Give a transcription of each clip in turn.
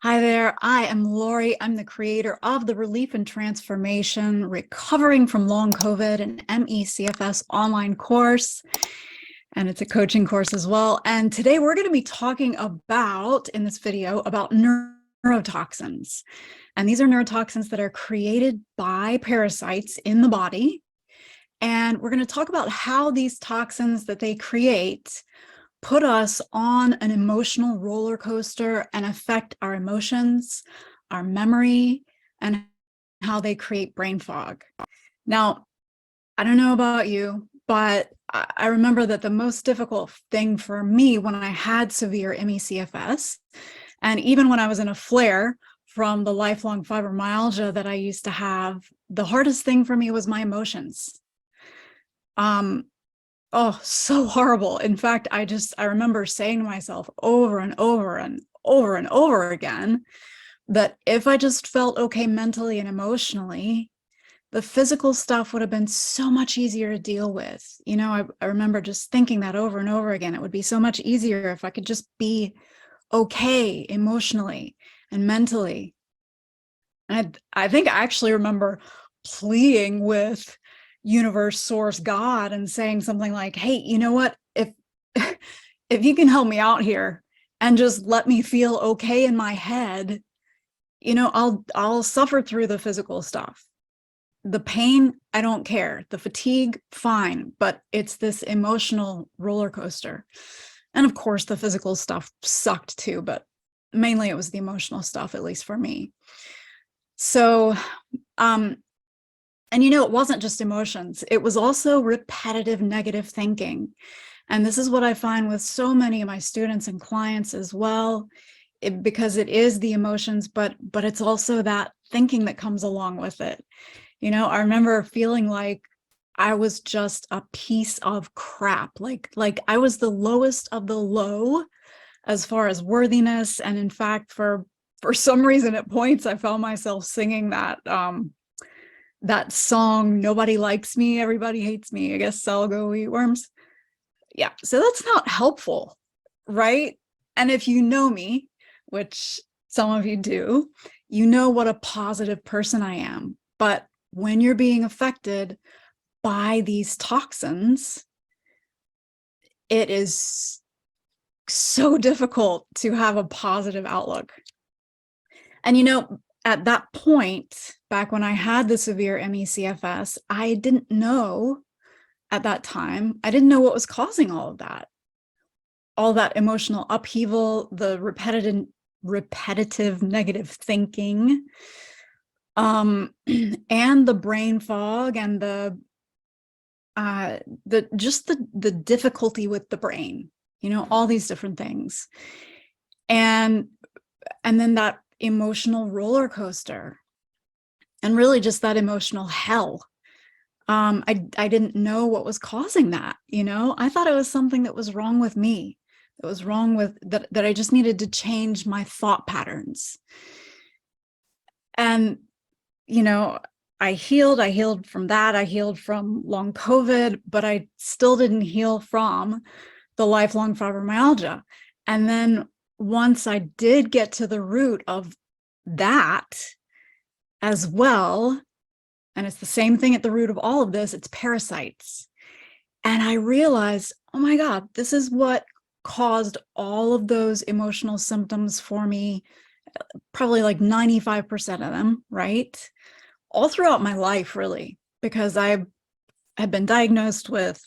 Hi there, I am Lorrie. I'm the creator of the Relief and Transformation Recovering from Long COVID and ME/CFS online course. And it's a coaching course as well. And today we're going to be talking about, in this video, about neurotoxins. And these are neurotoxins that are created by parasites in the body. And we're going to talk about how these toxins that they create put us on an emotional roller coaster and affect our emotions, our memory, and how they create brain fog. Now, I don't know about you, but I remember that the most difficult thing for me when I had severe ME/CFS, and even when I was in a flare from the lifelong fibromyalgia that I used to have, the hardest thing for me was my emotions. Oh, so horrible. In fact, I remember saying to myself over and over and over and over again that if I just felt okay mentally and emotionally, the physical stuff would have been so much easier to deal with. You know, I remember just thinking that over and over again. It would be so much easier if I could just be okay emotionally and mentally. And I think I actually remember pleading with universe, source, God, and saying something like, hey, you know what, if you can help me out here and just let me feel okay in my head, you know, I'll suffer through the physical stuff. The pain, I don't care. The fatigue, fine, but it's this emotional roller coaster. And of course the physical stuff sucked too, but mainly it was the emotional stuff, at least for me. So and you know, it wasn't just emotions, it was also repetitive negative thinking. And this is what I find with so many of my students and clients as well, because it is the emotions, but it's also that thinking that comes along with it. You know, I remember feeling like I was just a piece of crap, like I was the lowest of the low as far as worthiness. And in fact, for some reason at points, I found myself singing that song, "Nobody Likes Me, Everybody Hates Me, I guess I'll go eat worms." Yeah, so that's not helpful, right? And if you know me, which some of you do, you know what a positive person I am. But when you're being affected by these toxins, it is so difficult to have a positive outlook. And you know, at that point, back when I had the severe ME/CFS, I didn't know at that time, I didn't know what was causing all that emotional upheaval, the repetitive negative thinking, and the brain fog, and the difficulty with the brain, you know, all these different things. And then that emotional roller coaster, and really just that emotional hell. I didn't know what was causing that, you know. I thought it was something that was wrong with me, that was wrong with that I just needed to change my thought patterns. And you know, I healed from that. I healed from long COVID, but I still didn't heal from the lifelong fibromyalgia. And then once I did get to the root of that as well, and it's the same thing at the root of all of this, it's parasites. And I realized, oh my God, this is what caused all of those emotional symptoms for me, probably like 95% of them, right? All throughout my life, really, because I had been diagnosed with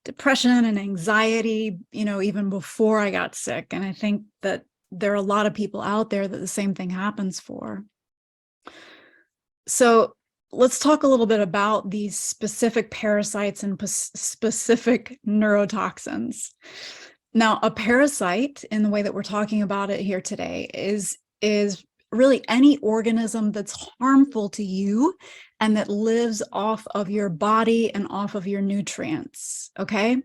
depression and anxiety, you know, even before I got sick. And I think that there are a lot of people out there that the same thing happens for. So let's talk a little bit about these specific parasites and specific neurotoxins. Now, a parasite, in the way that we're talking about it here today, is really any organism that's harmful to you and that lives off of your body and off of your nutrients, okay?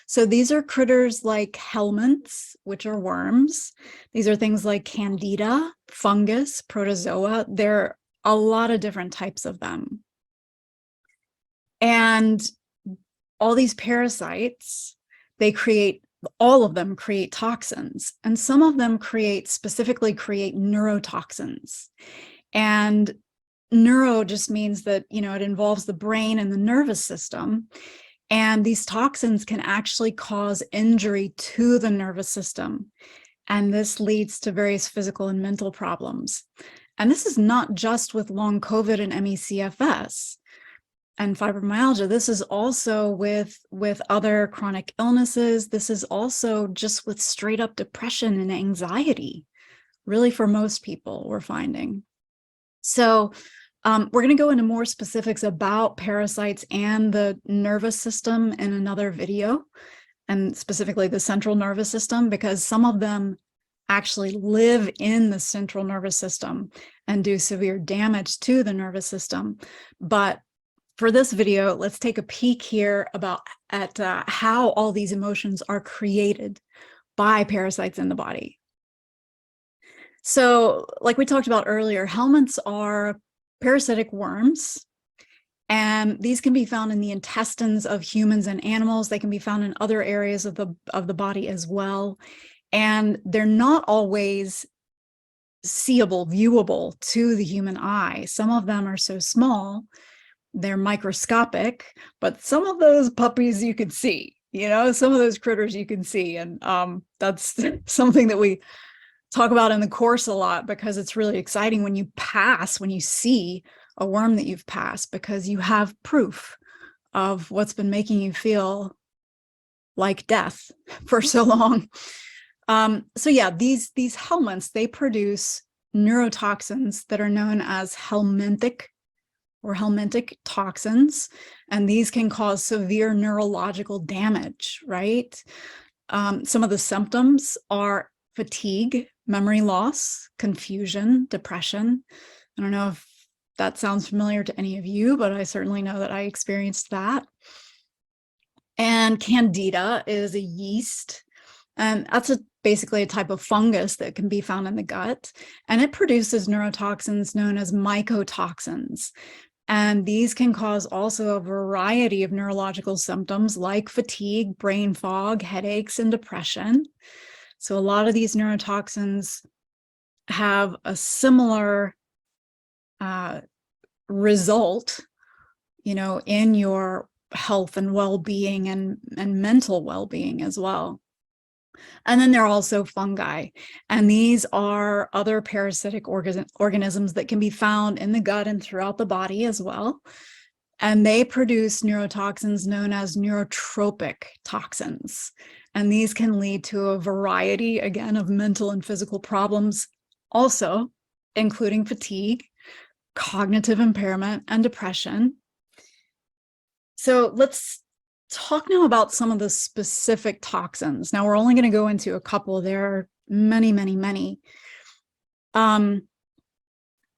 So these are critters like helminths, which are worms. These are things like candida, fungus, protozoa. There are a lot of different types of them. And all these parasites, they create all of them create toxins, and some of them specifically create neurotoxins. And neuro just means that, it involves the brain and the nervous system. And these toxins can actually cause injury to the nervous system. And this leads to various physical and mental problems. And this is not just with long COVID and ME/CFS and fibromyalgia. This is also with other chronic illnesses. This is also just with straight up depression and anxiety, really, for most people, we're finding. So we're going to go into more specifics about parasites and the nervous system in another video, and specifically the central nervous system, because some of them actually live in the central nervous system and do severe damage to the nervous system. But for this video, let's take a peek here at how all these emotions are created by parasites in the body. So, like we talked about earlier, helminths are parasitic worms, and these can be found in the intestines of humans and animals. They can be found in other areas of the body as well. And they're not always seeable, viewable to the human eye. Some of them are so small, they're microscopic, but some of those puppies you can see, some of those critters you can see. And that's something that we talk about in the course a lot, because it's really exciting when you see a worm that you've passed, because you have proof of what's been making you feel like death for so long. So yeah, these helminths, they produce neurotoxins that are known as helminthic toxins, and these can cause severe neurological damage, right? Some of the symptoms are fatigue, memory loss, confusion, depression. I don't know if that sounds familiar to any of you, but I certainly know that I experienced that. And candida is a yeast, and that's basically a type of fungus that can be found in the gut, and it produces neurotoxins known as mycotoxins. And these can cause also a variety of neurological symptoms like fatigue, brain fog, headaches, and depression. So a lot of these neurotoxins have a similar result, in your health and well-being and mental well-being as well. And then there are also fungi, and these are other parasitic organisms that can be found in the gut and throughout the body as well. And they produce neurotoxins known as neurotropic toxins. And these can lead to a variety, again, of mental and physical problems, also including fatigue, cognitive impairment, and depression. So let's talk now about some of the specific toxins. Now, we're only going to go into a couple. There are many, many, many. But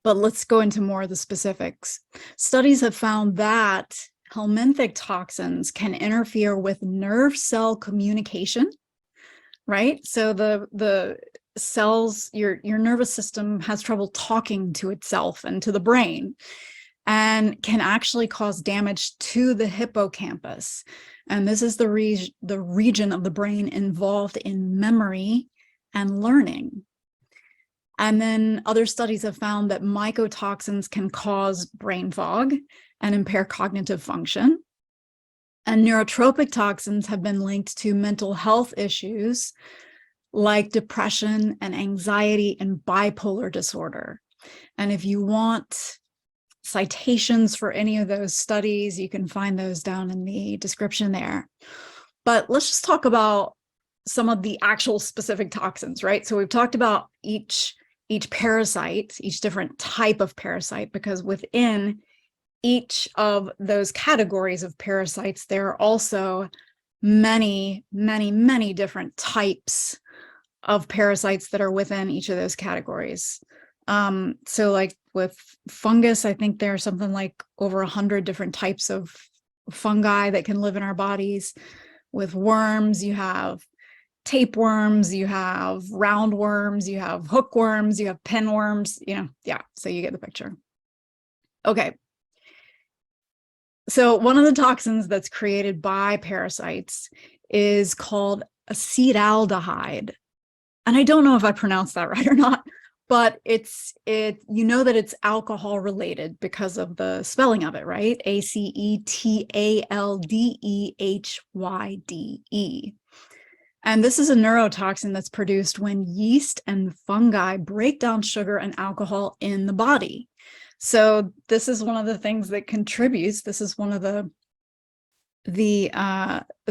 let's go into more of the specifics. Studies have found that helminthic toxins can interfere with nerve cell communication, right? So the cells, your nervous system has trouble talking to itself and to the brain, and can actually cause damage to the hippocampus. And this is the region of the brain involved in memory and learning. And then other studies have found that mycotoxins can cause brain fog and impair cognitive function. And neurotropic toxins have been linked to mental health issues like depression and anxiety and bipolar disorder. And if you want citations for any of those studies, you can find those down in the description there. But let's just talk about some of the actual specific toxins, right? So we've talked about each parasite, each different type of parasite, because within each of those categories of parasites, there are also many, many, many different types of parasites that are within each of those categories. So like with fungus, I think there are something like over 100 different types of fungi that can live in our bodies. With worms, you have tapeworms, you have roundworms, you have hookworms, you have pinworms, yeah, so you get the picture. Okay. So one of the toxins that's created by parasites is called acetaldehyde. And I don't know if I pronounced that right or not, but you know that it's alcohol related because of the spelling of it, right? acetaldehyde. And this is a neurotoxin that's produced when yeast and fungi break down sugar and alcohol in the body. So this is one of the things that contributes. This is one of the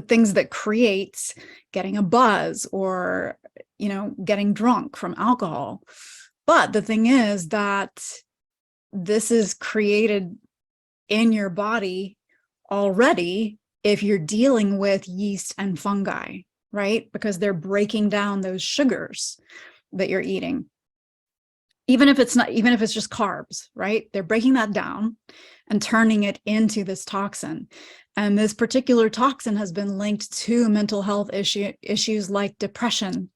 things that creates getting a buzz or, getting drunk from alcohol. But the thing is that this is created in your body already if you're dealing with yeast and fungi, right? Because they're breaking down those sugars that you're eating. Even if it's just carbs, right? They're breaking that down and turning it into this toxin. And this particular toxin has been linked to mental health issues like depression,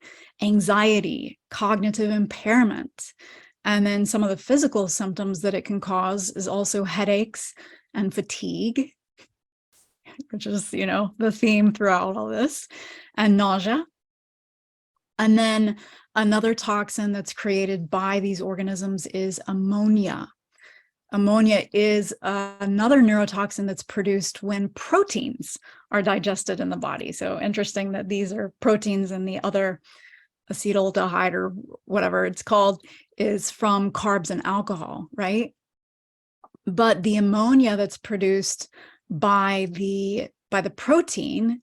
anxiety, cognitive impairment. And then some of the physical symptoms that it can cause is also headaches and fatigue, which is, the theme throughout all this, and nausea. And then another toxin that's created by these organisms is ammonia. Ammonia is another neurotoxin that's produced when proteins are digested in the body. So interesting that these are proteins, and the other acetaldehyde or whatever it's called is from carbs and alcohol, right? But the ammonia that's produced by the protein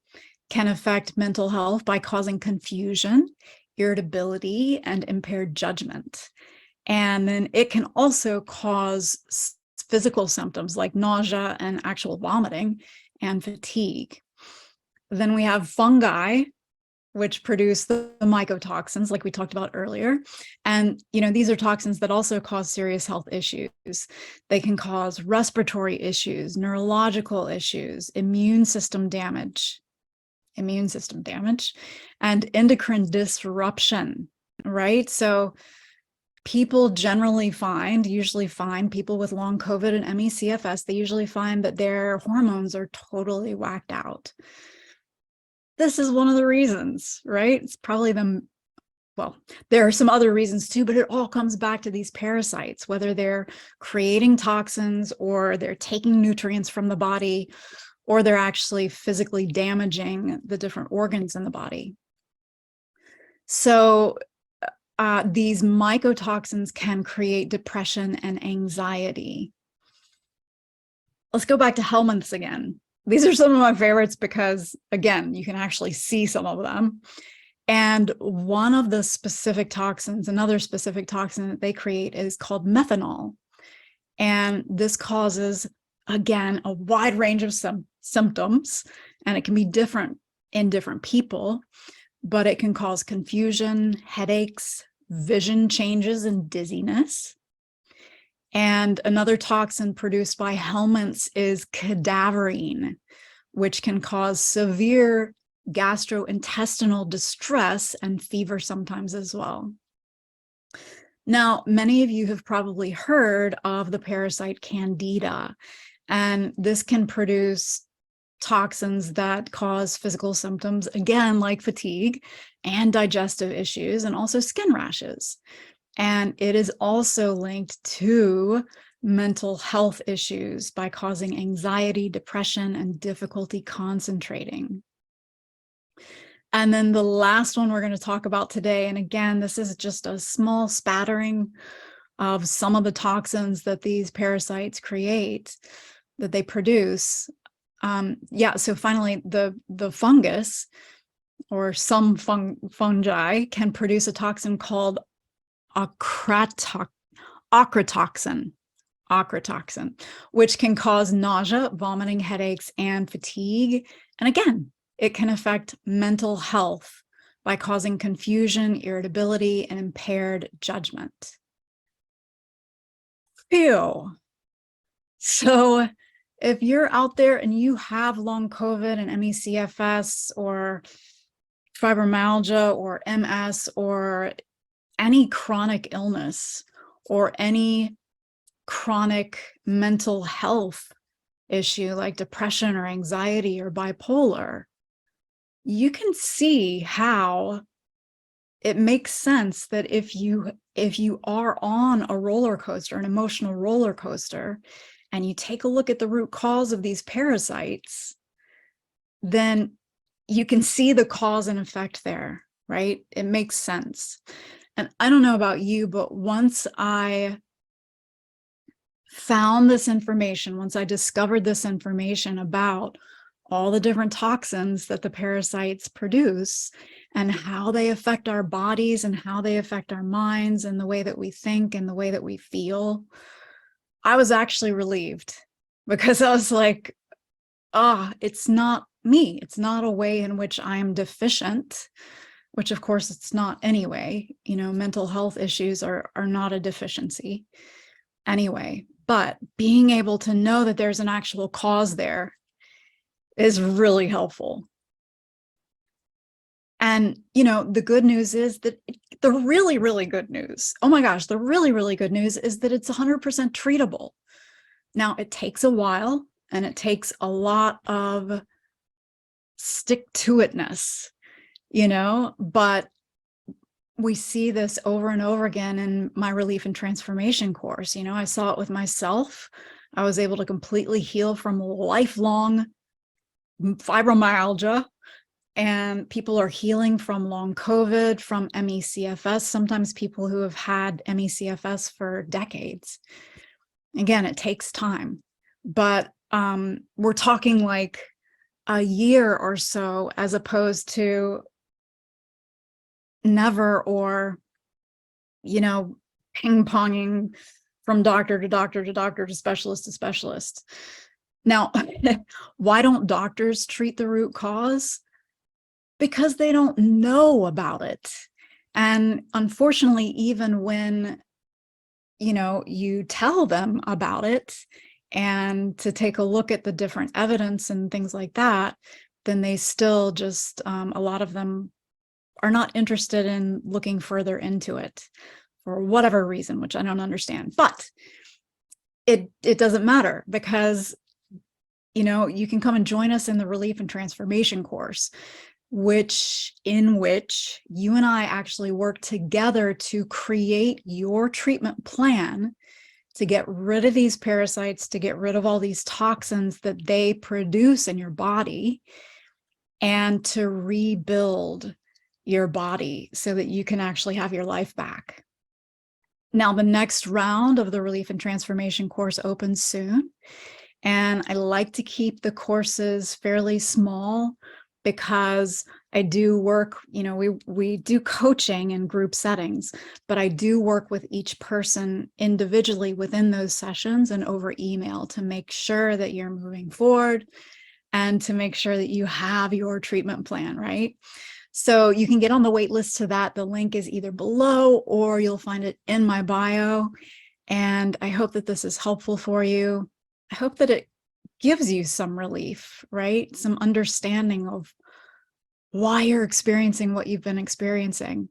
can affect mental health by causing confusion, irritability, and impaired judgment. And then it can also cause physical symptoms like nausea and actual vomiting and fatigue. Then we have fungi, which produce the mycotoxins, like we talked about earlier. And, these are toxins that also cause serious health issues. They can cause respiratory issues, neurological issues, immune system damage, and endocrine disruption, right? So people usually find people with long COVID and ME/CFS, they usually find that their hormones are totally whacked out. This is one of the reasons, right? It's probably there are some other reasons too, but it all comes back to these parasites, whether they're creating toxins or they're taking nutrients from the body, or they're actually physically damaging the different organs in the body. So these mycotoxins can create depression and anxiety. Let's go back to helminths again. These are some of my favorites because, again, you can actually see some of them. And one of the specific toxins, another specific toxin that they create is called methanol. And this causes, again, a wide range of symptoms, and it can be different in different people, but it can cause confusion, headaches, vision changes, and dizziness. And another toxin produced by helminths is cadaverine, which can cause severe gastrointestinal distress and fever sometimes as well. Now, many of you have probably heard of the parasite Candida, and this can produce toxins that cause physical symptoms, again, like fatigue and digestive issues, and also skin rashes. And it is also linked to mental health issues by causing anxiety, depression, and difficulty concentrating. And then the last one we're going to talk about today, and again, this is just a small spattering of some of the toxins that these parasites create, that they produce. So finally, the fungus, or some fungi, can produce a toxin called ochratoxin, which can cause nausea, vomiting, headaches, and fatigue. And again, it can affect mental health by causing confusion, irritability, and impaired judgment. Phew. So if you're out there and you have long COVID and ME/CFS or fibromyalgia or MS or any chronic illness or any chronic mental health issue like depression or anxiety or bipolar, you can see how it makes sense that if you are on a roller coaster, an emotional roller coaster, and you take a look at the root cause of these parasites, then you can see the cause and effect there, right? It makes sense. And I don't know about you, but once I found this information, once I discovered this information about all the different toxins that the parasites produce and how they affect our bodies and how they affect our minds and the way that we think and the way that we feel, I was actually relieved, because I was like, it's not me. It's not a way in which I'm deficient, which of course it's not anyway. Mental health issues are not a deficiency anyway. But being able to know that there's an actual cause there is really helpful. And, the good news is that the really, really good news, oh my gosh, the really, really good news is that it's 100% treatable. Now, it takes a while and it takes a lot of stick-to-itness, but we see this over and over again in my relief and transformation course. I saw it with myself. I was able to completely heal from lifelong fibromyalgia, and people are healing from long COVID, from ME/CFS, sometimes people who have had ME/CFS for decades. Again, it takes time, but we're talking like a year or so, as opposed to never, or ping-ponging from doctor to doctor to doctor to specialist to specialist. Now, why don't doctors treat the root cause? Because they don't know about it. And unfortunately, even when you tell them about it and to take a look at the different evidence and things like that, then they still just, a lot of them are not interested in looking further into it for whatever reason, which I don't understand. But it doesn't matter, because you can come and join us in the relief and transformation course, in which you and I actually work together to create your treatment plan to get rid of these parasites, to get rid of all these toxins that they produce in your body, and to rebuild your body so that you can actually have your life back. Now, the next round of the relief and transformation course opens soon, and I like to keep the courses fairly small, because I do work, we do coaching in group settings, but I do work with each person individually within those sessions and over email to make sure that you're moving forward and to make sure that you have your treatment plan, right? So you can get on the wait list to that. The link is either below or you'll find it in my bio. And I hope that this is helpful for you. I hope that it gives you some relief, right? Some understanding of why you're experiencing what you've been experiencing.